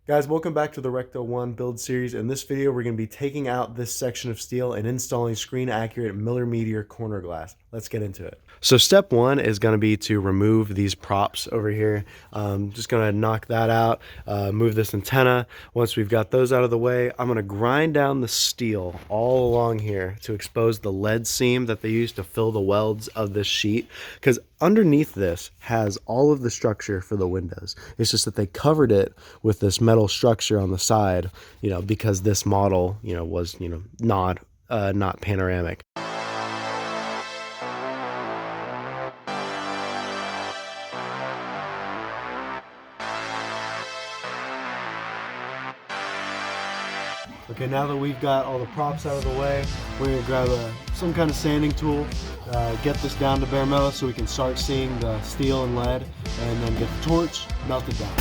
Guys, welcome back to the Recto-1 build series. In this video, we're going to be taking out this section of steel and installing screen-accurate millimeter corner glass. Let's get into it. So step one is going to be to remove these props over here. Just going to knock that out, move this antenna. Once we've got those out of the way, I'm going to grind down the steel all along here to expose the lead seam that they use to fill the welds of this sheet, because underneath this has all of the structure for the windows. It's just that they covered it with this metal structure on the side, because this model, was, not panoramic. Okay, now that we've got all the props out of the way, we're going to grab some kind of sanding tool, get this down to bare metal so we can start seeing the steel and lead, and then get the torch, melt it down.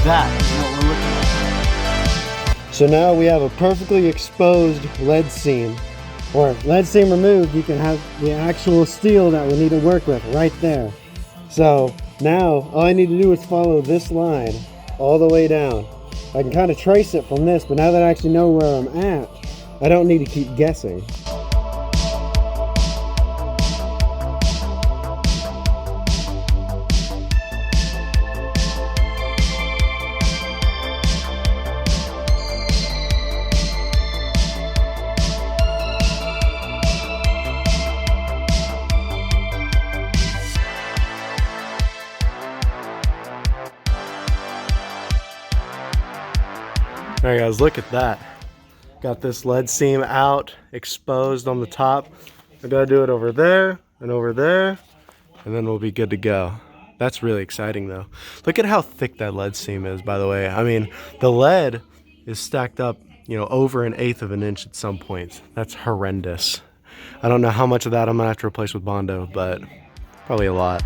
That is what we're looking at. So now we have a perfectly exposed lead seam, or lead seam removed. You can have the actual steel that we need to work with right there. So now all I need to do is follow this line all the way down. I can kind of trace it from this, but now that I actually know where I'm at, I don't need to keep guessing. All right, guys, look at that. Got this lead seam out, exposed on the top. I gotta do it over there, and then we'll be good to go. That's really exciting, though. Look at how thick that lead seam is, by the way. I mean, the lead is stacked up, over 1/8 of an inch at some points. That's horrendous. I don't know how much of that I'm gonna have to replace with Bondo, but probably a lot.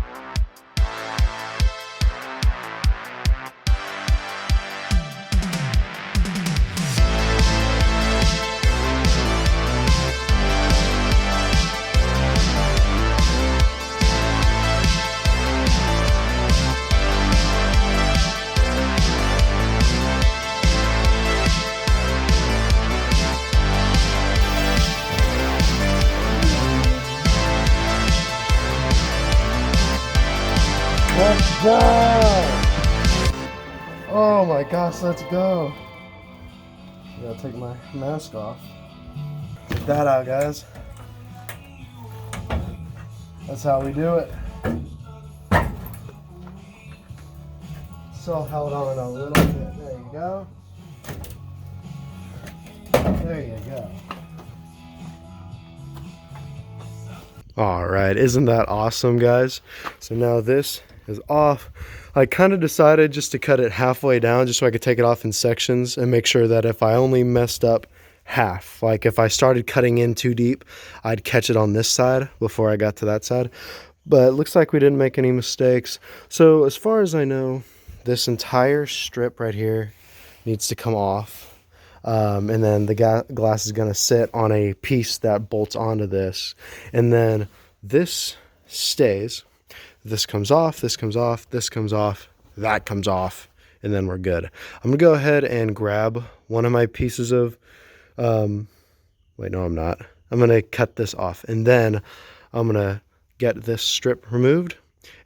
Let's go! Oh my gosh, let's go. I gotta take my mask off. Check that out, guys. That's how we do it. Still held on a little bit. There you go. There you go. All right, isn't that awesome, guys? So now this is off. I kind of decided just to cut it halfway down just so I could take it off in sections and make sure that if I only messed up half, like if I started cutting in too deep, I'd catch it on this side before I got to that side. But it looks like we didn't make any mistakes. So as far as I know, this entire strip right here needs to come off. And then the glass is going to sit on a piece that bolts onto this. And then this stays. This comes off, this comes off, this comes off, that comes off, and then we're good. I'm going to go ahead and grab one of my pieces of, wait, no, I'm not. I'm going to cut this off, and then I'm going to get this strip removed,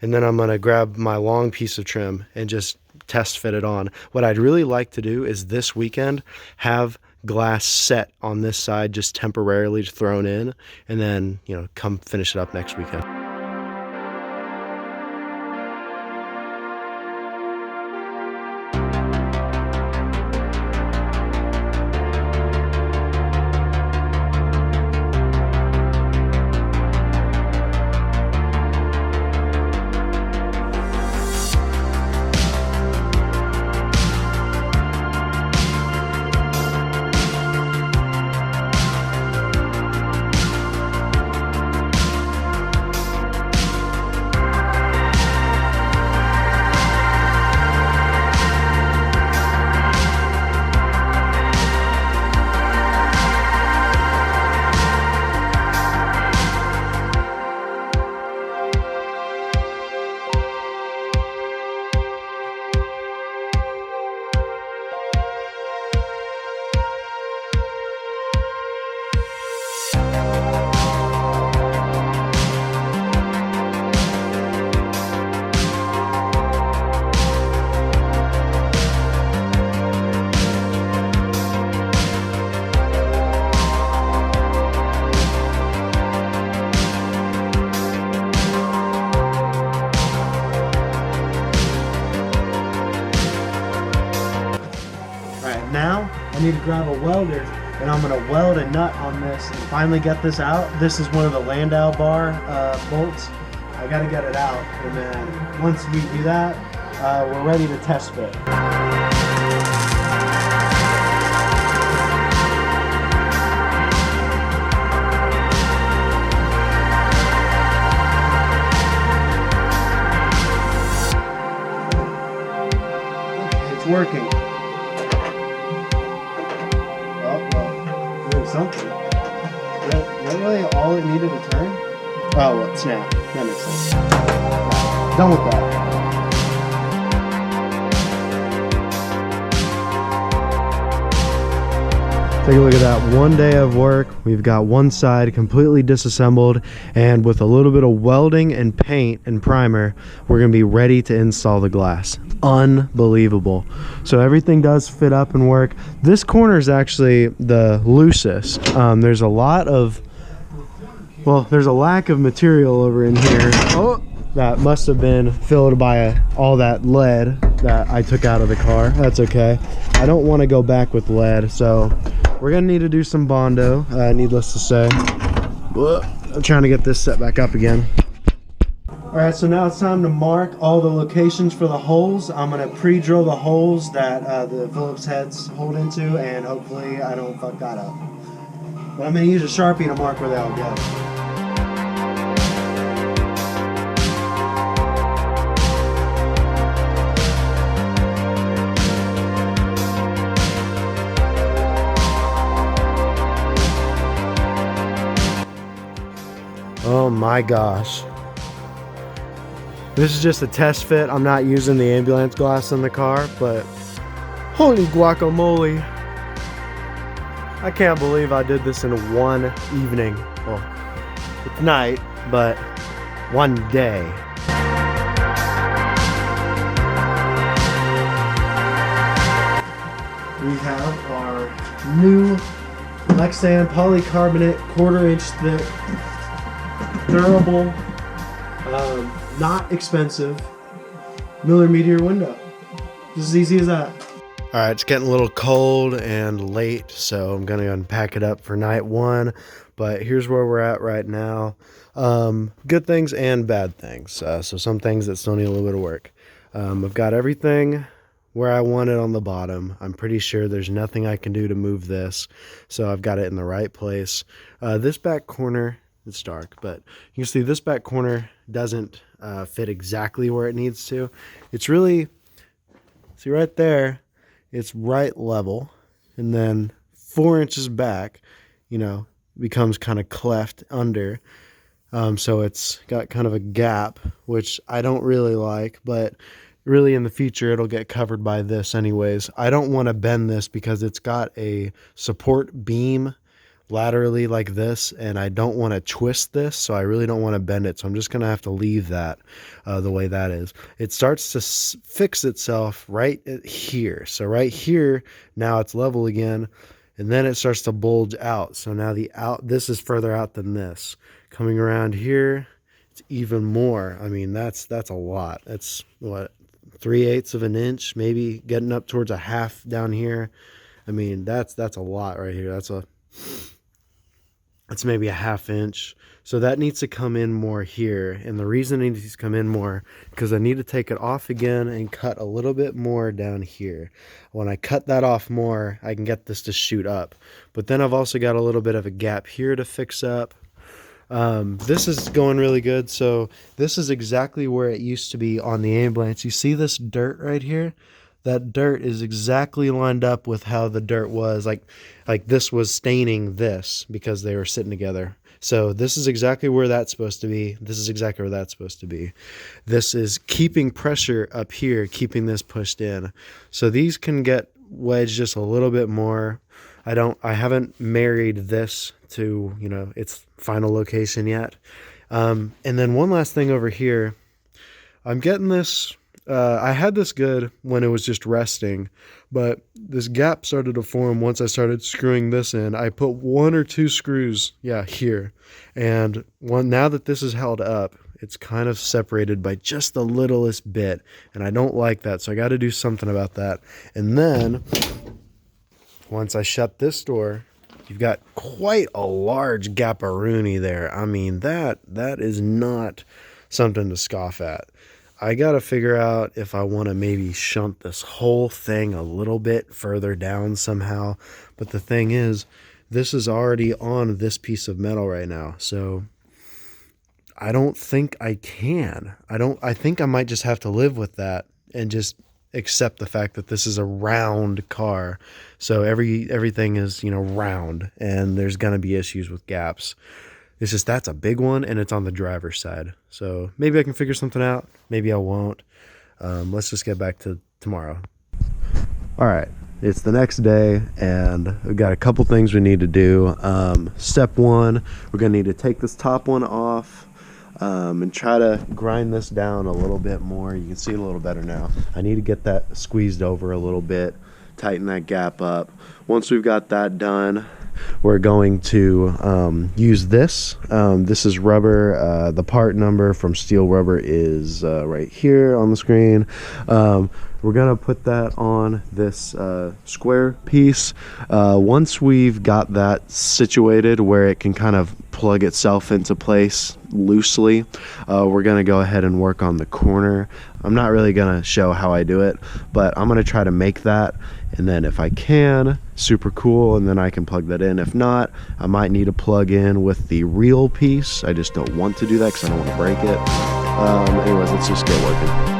and then I'm going to grab my long piece of trim and just test fit it on. What I'd really like to do is this weekend have glass set on this side just temporarily thrown in, and then, you know, come finish it up next weekend. Now I need to grab a welder, and I'm going to weld a nut on this and finally get this out. This is one of the Landau bar bolts. I got to get it out, and then once we do that, we're ready to test fit. It's working. Something. Is that really all it needed to turn? Oh, well, snap. That makes sense. Done with that. Take a look at that. One day of work. We've got one side completely disassembled, and with a little bit of welding and paint and primer, we're going to be ready to install the glass. Unbelievable. So everything does fit up and work. This corner is actually the loosest. There's a lot of, well, there's a lack of material over in here. Oh, that must have been filled by all that lead that I took out of the car. That's okay. I don't want to go back with lead, so we're gonna need to do some Bondo, needless to say. I'm trying to get this set back up again. Alright, so now it's time to mark all the locations for the holes. I'm going to pre-drill the holes that the Phillips heads hold into, and hopefully I don't fuck that up. But I'm going to use a Sharpie to mark where they all go. Oh my gosh. This is just a test fit. I'm not using the ambulance glass in the car, but holy guacamole. I can't believe I did this in one evening. Well, it's night, but one day. We have our new Lexan polycarbonate 1/4 inch thick, durable, not expensive Miller Meteor window. Just as easy as that. All right, it's getting a little cold and late, so I'm gonna unpack it up for night one. But here's where we're at right now. Good things and bad things. So some things that still need a little bit of work. I've got everything where I want it on the bottom. I'm pretty sure there's nothing I can do to move this, so I've got it in the right place. This back corner, it's dark, but you can see this back corner doesn't fit exactly where it needs to. It's really, see right there, it's right level, and then 4 inches back, you know, becomes kind of cleft under. So it's got kind of a gap, which I don't really like, but really in the future it'll get covered by this anyways. I don't want to bend this because it's got a support beam laterally like this, and I don't want to twist this, so I really don't want to bend it. So I'm just going to have to leave that the way that is. It starts to fix itself right here. So right here, now it's level again, and then it starts to bulge out. So now this is further out than this. Coming around here, it's even more. I mean, that's a lot. That's what, 3/8 of an inch, maybe getting up towards a half down here. I mean, that's a lot right here. It's maybe a 1/2 inch. So that needs to come in more here. And the reason it needs to come in more, because I need to take it off again and cut a little bit more down here. When I cut that off more, I can get this to shoot up. But then I've also got a little bit of a gap here to fix up. This is going really good. So this is exactly where it used to be on the ambulance. You see this dirt right here? That dirt is exactly lined up with how the dirt was. Like this was staining this because they were sitting together. So this is exactly where that's supposed to be. This is exactly where that's supposed to be. This is keeping pressure up here, keeping this pushed in. So these can get wedged just a little bit more. I haven't married this to, its final location yet. And then one last thing over here, I'm getting this. I had this good when it was just resting, but this gap started to form once I started screwing this in. I put 1 or 2 screws, here, and now that this is held up, it's kind of separated by just the littlest bit, and I don't like that, so I got to do something about that. And then once I shut this door, you've got quite a large gap-a-rooney there. I mean, that is not something to scoff at. I got to figure out if I want to maybe shunt this whole thing a little bit further down somehow. But the thing is, this is already on this piece of metal right now. So I don't think I can. I think I might just have to live with that and just accept the fact that this is a round car. So everything is, round, and there's going to be issues with gaps. It's just that's a big one, and it's on the driver's side. So maybe I can figure something out. Maybe I won't. Let's just get back to tomorrow. All right. It's the next day, and we've got a couple things we need to do. Step 1, we're going to need to take this top one off and try to grind this down a little bit more. You can see it a little better now. I need to get that squeezed over a little bit, tighten that gap up. Once we've got that done, we're going to use this. This is rubber. The part number from Steel Rubber is right here on the screen. We're going to put that on this square piece. Once we've got that situated where it can kind of plug itself into place loosely, we're going to go ahead and work on the corner. I'm not really going to show how I do it, but I'm going to try to make that. And then if I can, super cool, and then I can plug that in. If not, I might need to plug in with the real piece. I just don't want to do that because I don't want to break it. Anyways, let's just get working.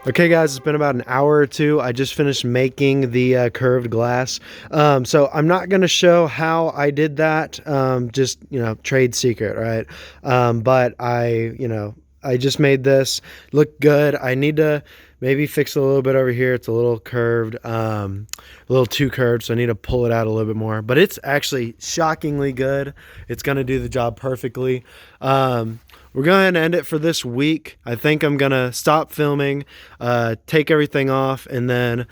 Okay guys, it's been about an hour or two. I just finished making the curved glass. So I'm not going to show how I did that, just, trade secret, right? But I just made this look good. I need to Maybe fix it a little bit over here. It's a little curved, a little too curved, so I need to pull it out a little bit more. But it's actually shockingly good. It's going to do the job perfectly. We're going to end it for this week. I think I'm going to stop filming, take everything off, and then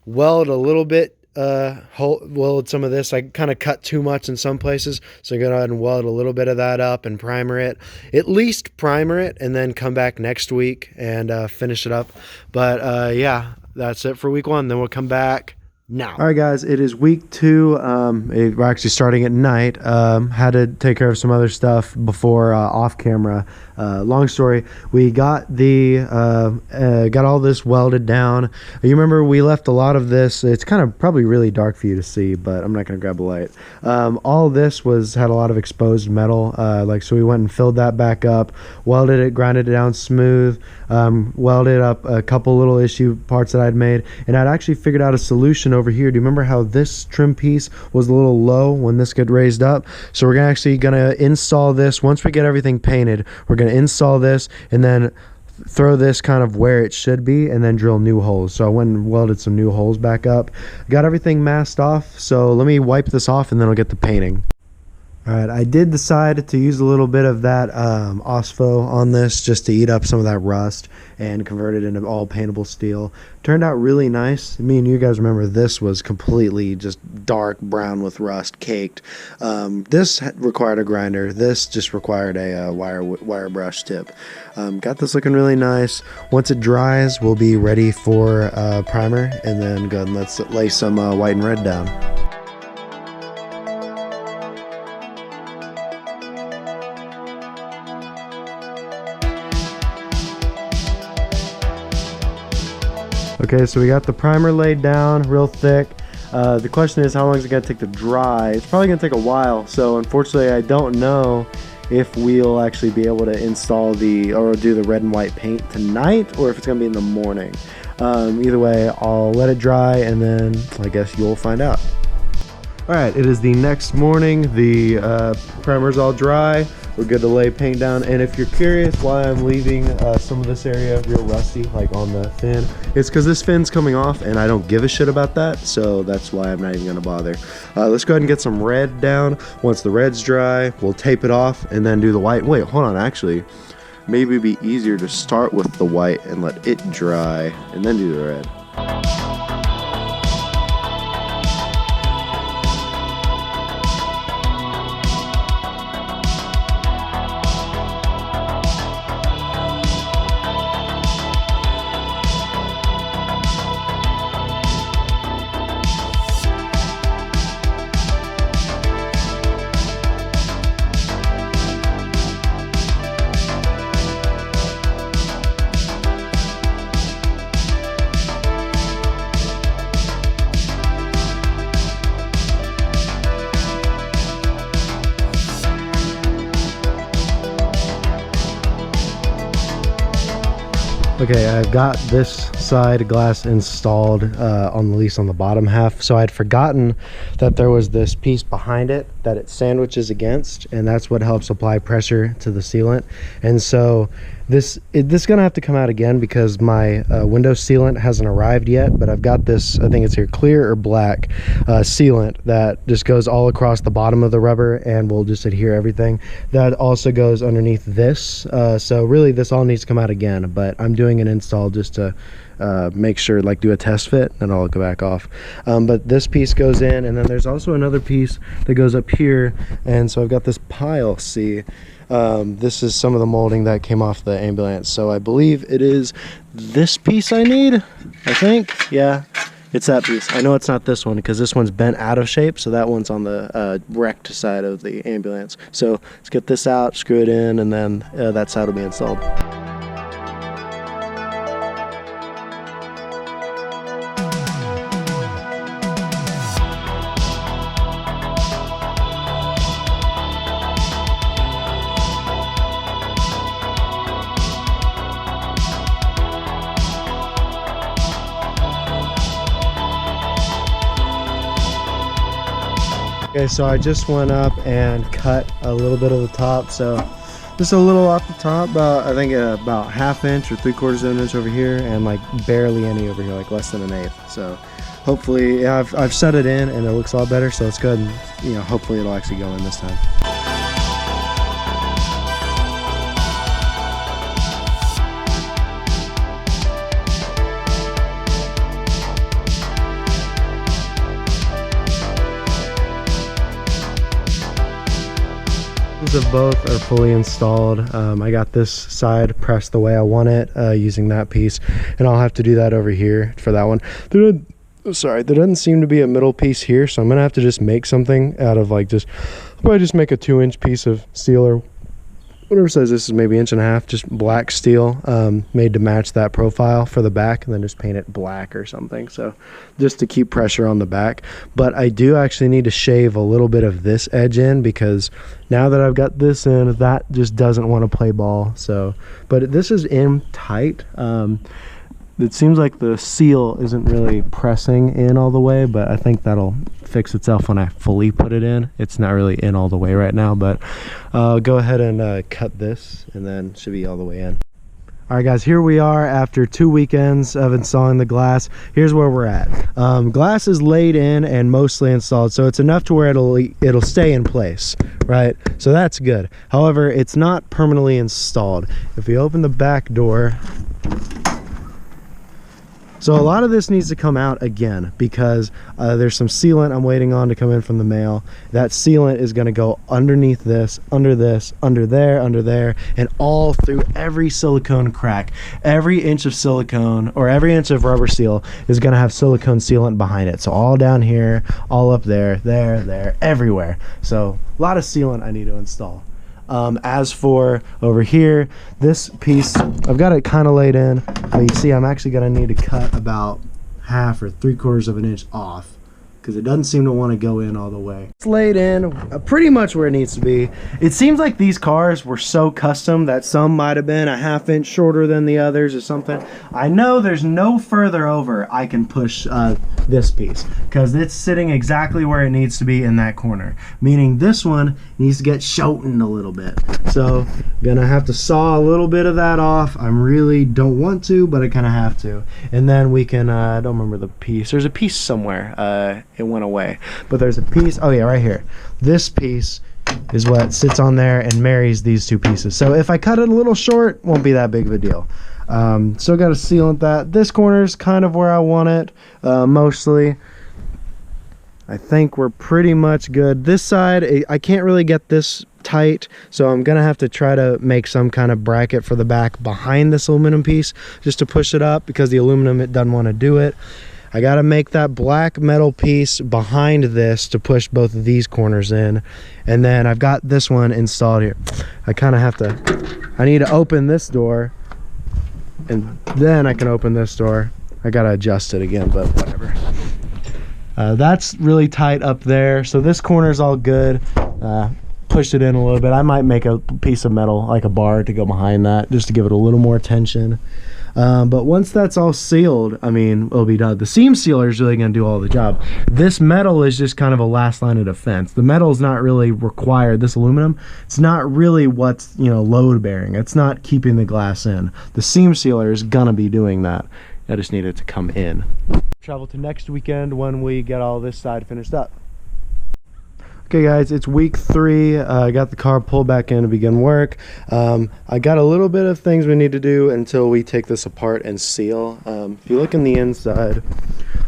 weld a little bit. Weld some of this. I kind of cut too much in some places, so I'm gonna go ahead and weld a little bit of that up and primer it, at least primer it, and then come back next week and finish it up. But yeah, that's it for week 1. Then we'll come back now. All right, guys, it is week 2. We're actually starting at night. Had to take care of some other stuff before off camera. Long story. We got got all this welded down. You remember we left a lot of this. It's kind of probably really dark for you to see, but I'm not gonna grab a light. All this had a lot of exposed metal. So we went and filled that back up, welded it, grinded it down smooth, welded up a couple little issue parts that I'd made, and I'd actually figured out a solution over here. Do you remember how this trim piece was a little low when this got raised up? So we're actually gonna install this. Once we get everything painted, we're gonna install this and then throw this kind of where it should be and then drill new holes. So I went and welded some new holes back up, got everything masked off. So let me wipe this off and then I'll get the painting. All right, I did decide to use a little bit of that OSFO on this just to eat up some of that rust and convert it into all paintable steel. Turned out really nice. Me and you guys remember this was completely just dark brown with rust, caked. This required a grinder. This just required a wire brush tip. Got this looking really nice. Once it dries, we'll be ready for primer, and then go ahead and let's lay some white and red down. Okay, so we got the primer laid down real thick. The question is, how long is it going to take to dry? It's probably going to take a while, so unfortunately I don't know if we'll actually be able to install or do the red and white paint tonight, or if it's going to be in the morning. Either way, I'll let it dry and then I guess you'll find out. Alright, it is the next morning. The primer's all dry. We're good to lay paint down, and if you're curious why I'm leaving some of this area real rusty, like on the fin, it's because this fin's coming off and I don't give a shit about that, so that's why I'm not even gonna bother. Let's go ahead and get some red down. Once the red's dry, we'll tape it off and then do the white. Wait, hold on, actually, maybe it'd be easier to start with the white and let it dry and then do the red. Okay, I've got this side glass installed on the least on the bottom half. So I'd forgotten that there was this piece behind it that it sandwiches against, and that's what helps apply pressure to the sealant. And so this is gonna have to come out again because my window sealant hasn't arrived yet, but I've got this, I think it's here, clear or black sealant that just goes all across the bottom of the rubber and will just adhere everything. That also goes underneath this. So really this all needs to come out again, but I'm doing an install just to make sure, like do a test fit, and I'll go back off. But this piece goes in, and then there's also another piece that goes up here, and so I've got this pile. See, this is some of the molding that came off the ambulance, so I believe it is this piece I need, I think. Yeah, it's that piece. I know it's not this one because this one's bent out of shape, so that one's on the wrecked side of the ambulance. So let's get this out, screw it in, and then that side will be installed. Okay, so I just went up and cut a little bit of the top, so Just a little off the top, I think about 1/2 inch or 3/4 of an inch over here, and like barely any over here, like less than 1/8. So hopefully, yeah, I've set it in and it looks a lot better. So let's go ahead and, you know, hopefully it'll actually go in this time. Of both are fully installed. I got this side pressed the way I want it using that piece, and I'll have to do that over here for that one. There doesn't seem to be a middle piece here, so I'm gonna have to just make something out of like I'll probably just make a 2-inch piece of steel or whatever says this is maybe 1.5 inches, just black steel made to match that profile for the back, and then just paint it black or something, so just to keep pressure on the back. But I do actually need to shave a little bit of this edge in, because now that I've got this in, that just doesn't want to play ball. So but this is in tight. It seems like the seal isn't really pressing in all the way, but I think that'll fix itself when I fully put it in. It's not really in all the way right now, but I'll go ahead and cut this, and then it should be all the way in. All right, guys, here we are after 2 weekends of installing the glass. Here's where we're at. Glass is laid in and mostly installed, so it's enough to where it'll stay in place, right? So that's good. However, it's not permanently installed. If we open the back door, so a lot of this needs to come out again, because there's some sealant I'm waiting on to come in from the mail. That sealant is going to go underneath this, under there, and all through every silicone crack. Every inch of silicone, or every inch of rubber seal, is going to have silicone sealant behind it. So all down here, all up there, there, everywhere. So a lot of sealant I need to install. As for over here, this piece, I've got it kind of laid in, but you see I'm actually going to need to cut about 1/2 or 3/4 of an inch off, because it doesn't seem to want to go in all the way. It's laid in pretty much where it needs to be. It seems like these cars were so custom that some might have been a 1/2 inch shorter than the others or something. I know there's no further over I can push this piece, because it's sitting exactly where it needs to be in that corner, meaning this one needs to get shortened a little bit. So I'm gonna have to saw a little bit of that off. I really don't want to, but I kind of have to, and then we can I don't remember the piece. There's a piece somewhere, it went away, but there's a piece, oh yeah, right here. This piece is what sits on there and marries these two pieces. So if I cut it a little short, won't be that big of a deal. Still got to sealant that. This corner is kind of where I want it, mostly. I think we're pretty much good. This side, I can't really get this tight, so I'm gonna have to try to make some kind of bracket for the back behind this aluminum piece, just to push it up, because the aluminum, it doesn't want to do it. I gotta make that black metal piece behind this to push both of these corners in, and then I've got this one installed here. I kind of have to, I need to open this door, and then I can open this door. I gotta adjust it again, but whatever. That's really tight up there, so this corner is all good. Push it in a little bit. I might make a piece of metal, like a bar, to go behind that, just to give it a little more tension. But once that's all sealed, I mean, it'll be done. The seam sealer is really going to do all the job. This metal is just kind of a last line of defense. The metal is not really required. This aluminum, it's not really what's, you know, load bearing. It's not keeping the glass in. The seam sealer is going to be doing that. I just need it to come in. Travel to next weekend when we get all this side finished up. Okay guys, it's week 3. I got the car pulled back in to begin work. I got a little bit of things we need to do until we take this apart and seal. If you look in the inside,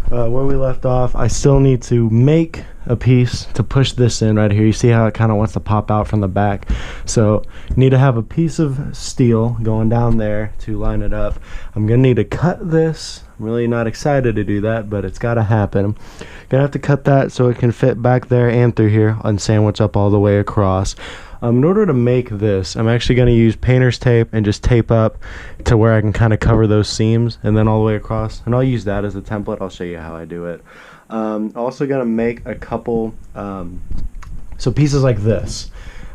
where we left off, I still need to make a piece to push this in right here. You see how it kind of wants to pop out from the back. So you need to have a piece of steel going down there to line it up. I'm gonna need to cut this. I'm really not excited to do that, but it's got to happen. Gonna have to cut that so it can fit back there and through here and sandwich up all the way across. In order to make this, I'm actually going to use painter's tape and just tape up to where I can kind of cover those seams and then all the way across, and I'll use that as a template. I'll show you how I do it. Also going to make a couple so pieces like this.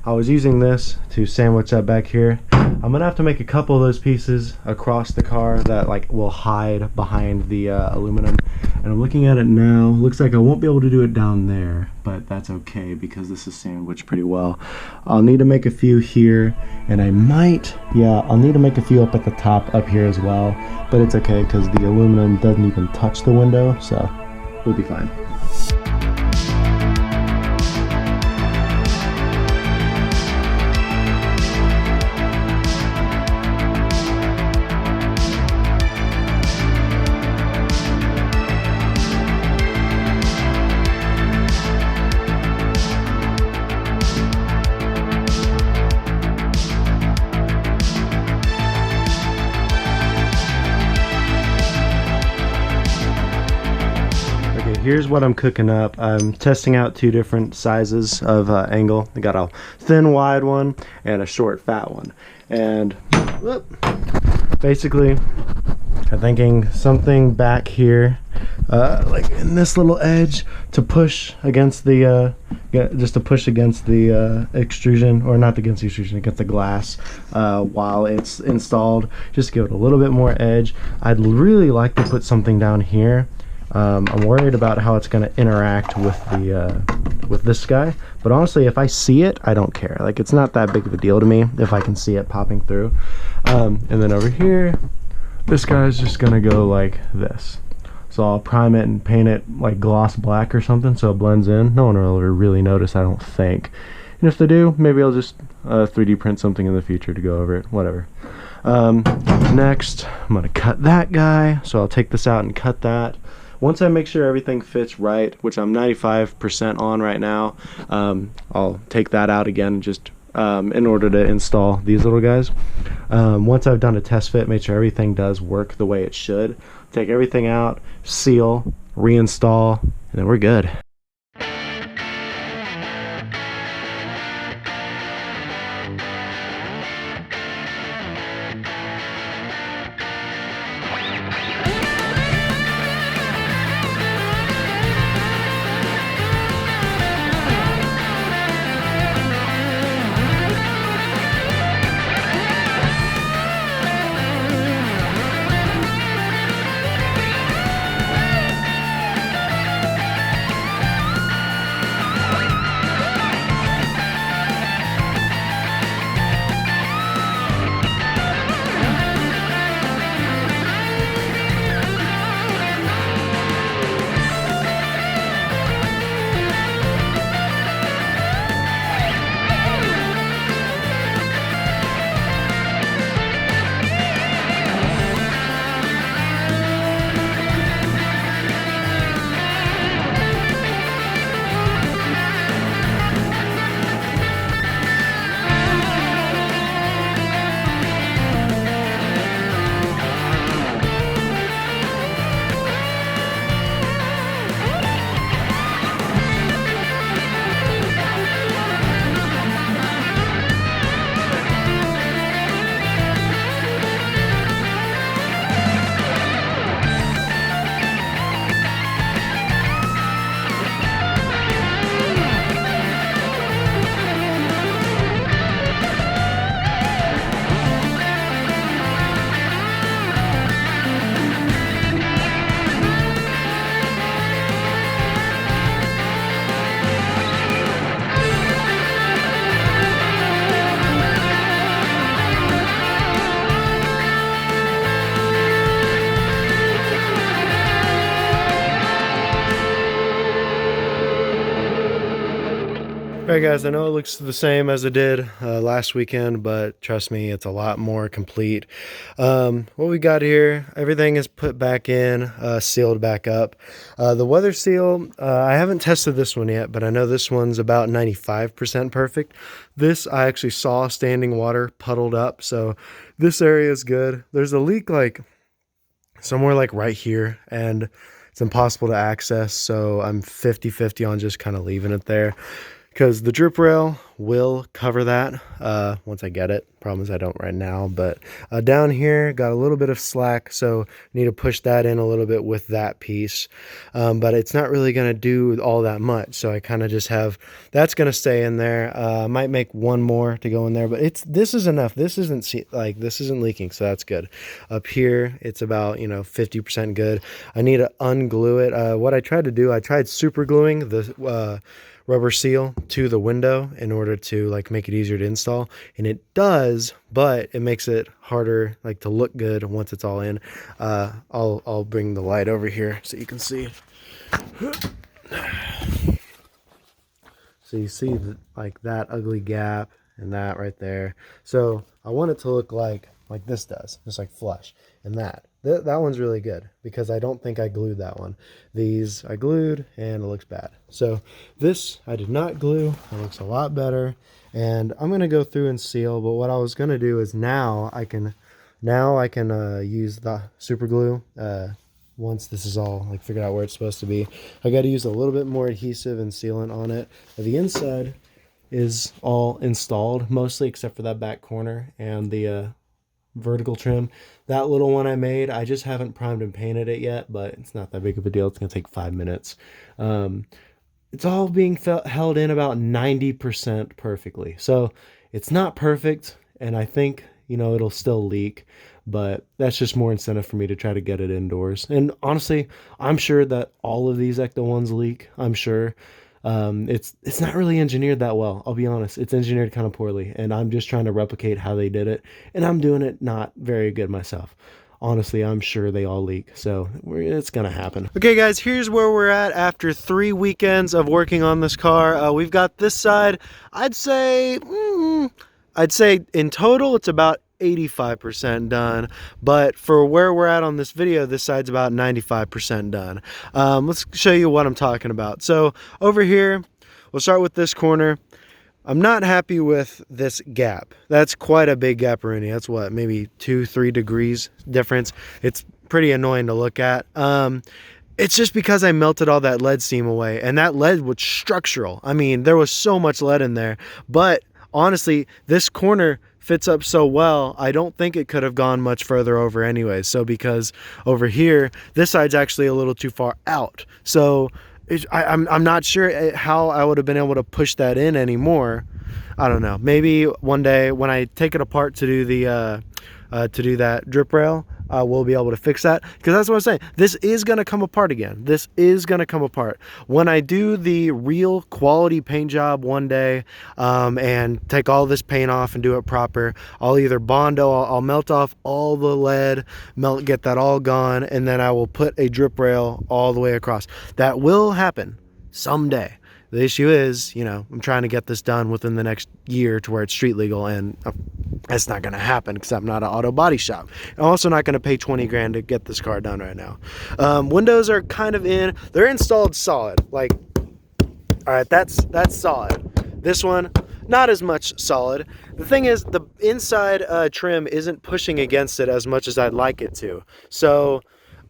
I was using this to sandwich that back here. I'm gonna have to make a couple of those pieces across the car that like will hide behind the aluminum, And I'm looking at it now. Looks like I won't be able to do it down there, but that's okay because this is sandwiched pretty well. I'll need to make a few here, and I might, yeah, I'll need to make a few up at the top up here as well, but it's okay because the aluminum doesn't even touch the window, so we'll be fine. Here's what I'm cooking up. I'm testing out two different sizes of angle. I got a thin wide one and a short fat one. And whoop, basically I'm thinking something back here, like in this little edge to push against the, just to push against the extrusion, or not against the extrusion, against the glass while it's installed, just to give it a little bit more edge. I'd really like to put something down here. I'm worried about how it's going to interact with the with this guy, but honestly, if I see it, I don't care. Like, it's not that big of a deal to me if I can see it popping through. And then over here, this guy's just going to go like this. So I'll prime it and paint it like gloss black or something so it blends in. No one will ever really notice, I don't think. And if they do, maybe I'll just 3D print something in the future to go over it, whatever. Next, I'm going to cut that guy. So I'll take this out and cut that. Once I make sure everything fits right, which I'm 95% on right now, I'll take that out again just in order to install these little guys. Once I've done a test fit, make sure everything does work the way it should, take everything out, seal, reinstall, and then we're good. Alright guys, I know it looks the same as it did last weekend, but trust me, it's a lot more complete. What we got here, everything is put back in, sealed back up. The weather seal, I haven't tested this one yet, but I know this one's about 95% perfect. This, I actually saw standing water puddled up, so this area is good. There's a leak like somewhere like right here, and it's impossible to access, so I'm 50-50 on just kind of leaving it there. because the drip rail will cover that once I get it. Problem is I don't right now, but down here got a little bit of slack, so need to push that in a little bit with that piece, but it's not really going to do all that much, so I kind of just have that's going to stay in there. Might make one more to go in there, but this is enough. This isn't leaking, so that's good. Up here it's about 50% good. I need to unglue it. What I tried to do, I tried super gluing the rubber seal to the window in order to like make it easier to install, and it does, but it makes it harder like to look good once it's all in. I'll bring the light over here so you can see. So you see like that ugly gap and that right there. So I want it to look like this does, just like flush. And that one's really good because I don't think I glued that one. These I glued and it looks bad. So this I did not glue. It looks a lot better. And I'm gonna go through and seal. But what I was gonna do is now I can use the super glue. Once this is all like figured out where it's supposed to be, I got to use a little bit more adhesive and sealant on it. The inside is all installed mostly except for that back corner and the vertical trim. That little one I made, I just haven't primed and painted it yet, but it's not that big of a deal. It's gonna take 5 minutes. It's all being held in about 90% perfectly, so it's not perfect, and I think it'll still leak, but that's just more incentive for me to try to get it indoors. And honestly, I'm sure that all of these Ecto-1s leak. I'm sure. It's not really engineered that well, I'll be honest. It's engineered kind of poorly, and I'm just trying to replicate how they did it, and I'm doing it not very good myself. Honestly, I'm sure they all leak, so it's gonna happen. Okay guys, here's where we're at after 3 weekends of working on this car. We've got this side, I'd say in total it's about 85% done, but for where we're at on this video, this side's about 95% done. Let's show you what I'm talking about. So over here, we'll start with this corner. I'm not happy with this gap. That's quite a big gap, Rooney. That's what, maybe 2-3 degrees difference. It's pretty annoying to look at. It's just because I melted all that lead seam away, and that lead was structural. I mean, there was so much lead in there, but honestly, this corner fits up so well, I don't think it could have gone much further over anyways. So because over here, this side's actually a little too far out. So I'm not sure how I would have been able to push that in anymore. I don't know. Maybe one day when I take it apart to do the that drip rail, we'll be able to fix that, because that's what I'm saying. This is going to come apart again. This is going to come apart when I do the real quality paint job one day, and take all this paint off and do it proper. I'll either Bondo, I'll melt off all the lead, get that all gone, and then I will put a drip rail all the way across. That will happen someday. The issue is, I'm trying to get this done within the next year to where it's street legal, and that's not going to happen because I'm not an auto body shop. I'm also not going to pay 20 grand to get this car done right now. Windows are kind of in. They're installed solid. Like, all right, that's solid. This one, not as much solid. The thing is, the inside trim isn't pushing against it as much as I'd like it to. So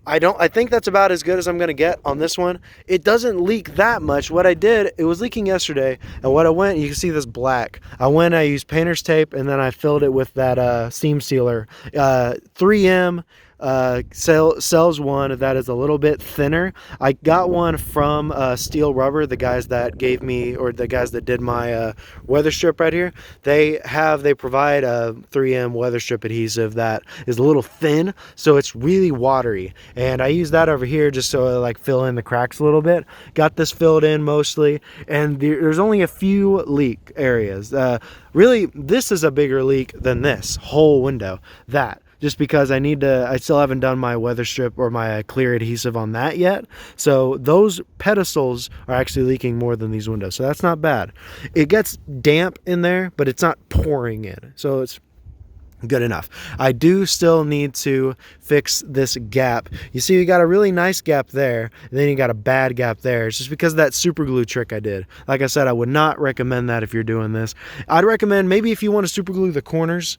I think that's about as good as I'm going to get on this one. It doesn't leak that much. What I did, it was leaking yesterday, and what I went, you can see this black. I used painter's tape, and then I filled it with that seam sealer. 3M sells one that is a little bit thinner. I got one from Steel Rubber, the guys that gave me, or the guys that did my weather strip right here. They provide a 3M weather strip adhesive that is a little thin, so it's really watery, and I use that over here just so I like fill in the cracks a little bit. Got this filled in mostly, and there's only a few leak areas. Really, this is a bigger leak than this whole window. Just because I still haven't done my weather strip or my clear adhesive on that yet. So those pedestals are actually leaking more than these windows. So that's not bad. It gets damp in there, but it's not pouring in. So it's good enough. I do still need to fix this gap. You see, you got a really nice gap there, and then you got a bad gap there. It's just because of that super glue trick I did. Like I said, I would not recommend that if you're doing this. I'd recommend maybe if you want to super glue the corners,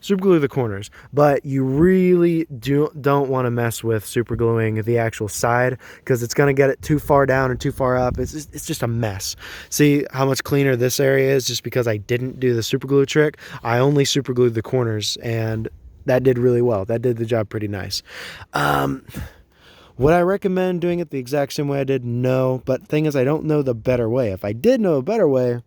super glue the corners, but you really don't want to mess with super gluing the actual side because it's going to get it too far down and too far up. It's just a mess. See how much cleaner this area is just because I didn't do the super glue trick. I only super glued the corners, and that did really well. That did the job pretty nice. Would I recommend doing it the exact same way I did? No, but thing is, I don't know the better way. If I did know a better way,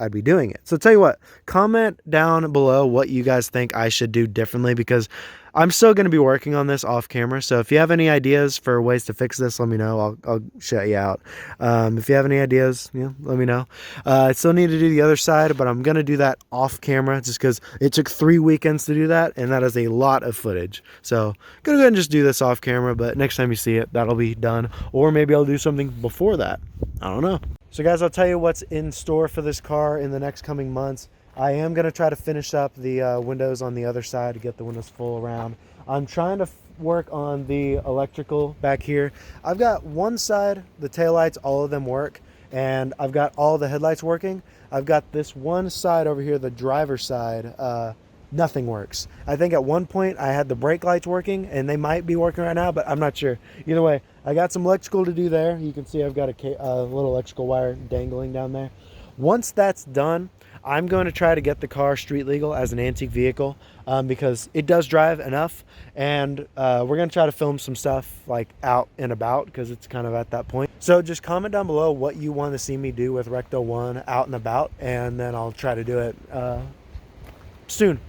I'd be doing it. So tell you what, comment down below what you guys think I should do differently, because I'm still going to be working on this off camera. So if you have any ideas for ways to fix this, let me know. I'll shout you out. If you have any ideas, let me know. I still need to do the other side, but I'm going to do that off camera just because it took 3 weekends to do that, and that is a lot of footage. So I'm going to go ahead and just do this off camera, but next time you see it, that'll be done. Or maybe I'll do something before that. I don't know. So guys, I'll tell you what's in store for this car in the next coming months. I am going to try to finish up the windows on the other side to get the windows full around. I'm trying to work on the electrical back here. I've got one side, the taillights, all of them work, and I've got all the headlights working. I've got this one side over here, the driver's side, nothing works. I think at one point I had the brake lights working, and they might be working right now, but I'm not sure. Either way, I got some electrical to do there. You can see I've got a little electrical wire dangling down there. Once that's done, I'm going to try to get the car street legal as an antique vehicle, because it does drive enough, and we're going to try to film some stuff like out and about because it's kind of at that point. So just comment down below what you want to see me do with Recto 1 out and about, and then I'll try to do it soon.